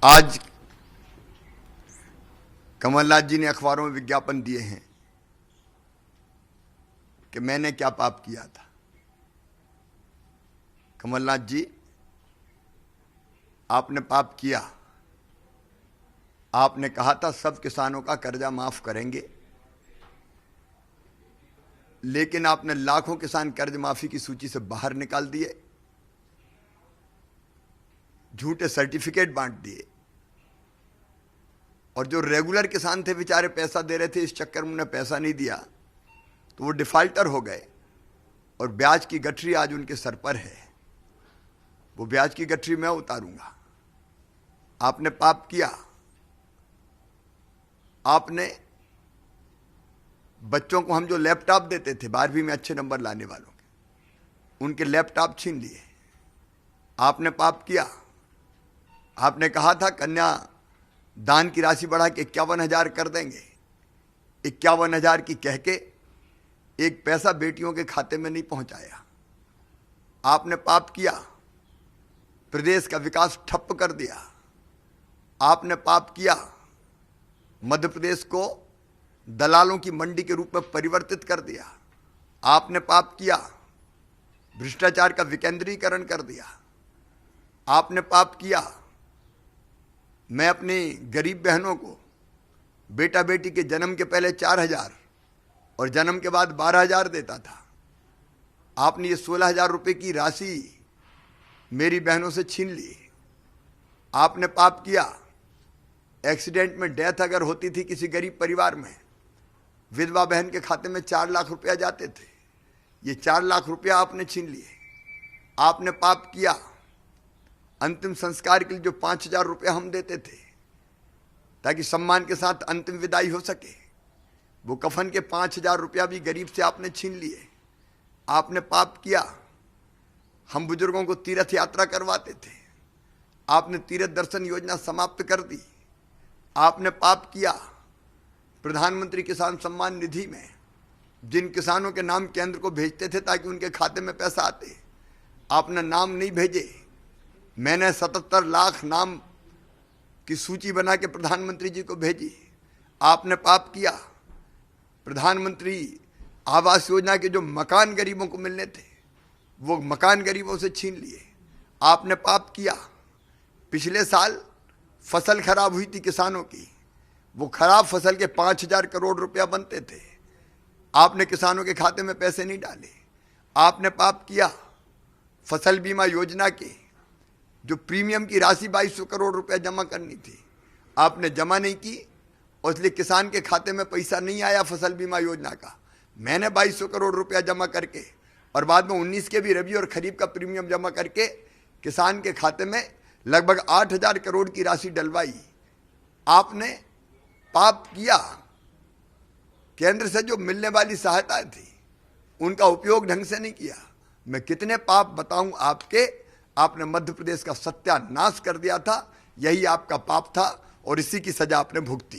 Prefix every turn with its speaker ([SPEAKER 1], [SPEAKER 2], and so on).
[SPEAKER 1] आज कमलनाथ जी ने अखबारों में विज्ञापन दिए हैं कि मैंने क्या पाप किया था। कमलनाथ जी, आपने पाप किया। आपने कहा था सब किसानों का कर्जा माफ करेंगे, लेकिन आपने लाखों किसान कर्ज माफी की सूची से बाहर निकाल दिए, झूठे सर्टिफिकेट बांट दिए, और जो रेगुलर किसान थे बेचारे पैसा दे रहे थे, इस चक्कर में उन्हें पैसा नहीं दिया तो वो डिफाल्टर हो गए और ब्याज की गठरी आज उनके सर पर है। वो ब्याज की गठरी मैं उतारूंगा। आपने पाप किया। आपने बच्चों को हम जो लैपटॉप देते थे 12वीं में अच्छे नंबर लाने वालों के, उनके लैपटॉप छीन लिए। आपने पाप किया। आपने कहा था कन्या दान की राशि बढ़ा के 51,000 कर देंगे। 51,000 की कह के एक पैसा बेटियों के खाते में नहीं पहुंचाया। आपने पाप किया। प्रदेश का विकास ठप्प कर दिया। आपने पाप किया। मध्य प्रदेश को दलालों की मंडी के रूप में परिवर्तित कर दिया। आपने पाप किया। भ्रष्टाचार का विकेंद्रीकरण कर दिया। आपने पाप किया। मैं अपनी गरीब बहनों को बेटा बेटी के जन्म के पहले 4,000 और जन्म के बाद 12,000 देता था। आपने ये 16,000 रुपये की राशि मेरी बहनों से छीन ली। आपने पाप किया। एक्सीडेंट में डेथ अगर होती थी किसी गरीब परिवार में, विधवा बहन के खाते में 4 लाख रुपया जाते थे। ये 4 लाख रुपया आपने छीन लिए। आपने पाप किया। अंतिम संस्कार के लिए जो 5,000 रुपया हम देते थे ताकि सम्मान के साथ अंतिम विदाई हो सके, वो कफन के 5,000 रुपया भी गरीब से आपने छीन लिए। आपने पाप किया। हम बुजुर्गों को तीर्थ यात्रा करवाते थे, आपने तीर्थ दर्शन योजना समाप्त कर दी। आपने पाप किया। प्रधानमंत्री किसान सम्मान निधि में जिन किसानों के नाम केंद्र को भेजते थे ताकि उनके खाते में पैसा आते, आपने नाम नहीं भेजे। मैंने 77 लाख नाम की सूची बना के प्रधानमंत्री जी को भेजी। आपने पाप किया। प्रधानमंत्री आवास योजना के जो मकान गरीबों को मिलने थे, वो मकान गरीबों से छीन लिए। आपने पाप किया। पिछले साल फसल खराब हुई थी किसानों की, वो खराब फसल के 5,000 करोड़ रुपया बनते थे, आपने किसानों के खाते में पैसे नहीं डाले। आपने पाप किया। फसल बीमा योजना के जो प्रीमियम की राशि 2200 करोड़ रुपया जमा करनी थी, आपने जमा नहीं की और इसलिए किसान के खाते में पैसा नहीं आया फसल बीमा योजना का। मैंने 2200 करोड़ रुपया जमा करके और बाद में 19 के भी रबी और खरीफ का प्रीमियम जमा करके किसान के खाते में लगभग 8,000 करोड़ की राशि डलवाई। आपने पाप किया। केंद्र से जो मिलने वाली सहायताएं थी उनका उपयोग ढंग से नहीं किया। मैं कितने पाप बताऊं आपके। आपने मध्य प्रदेश का सत्यानाश कर दिया था। यही आपका पाप था और इसी की सजा आपने भुगती।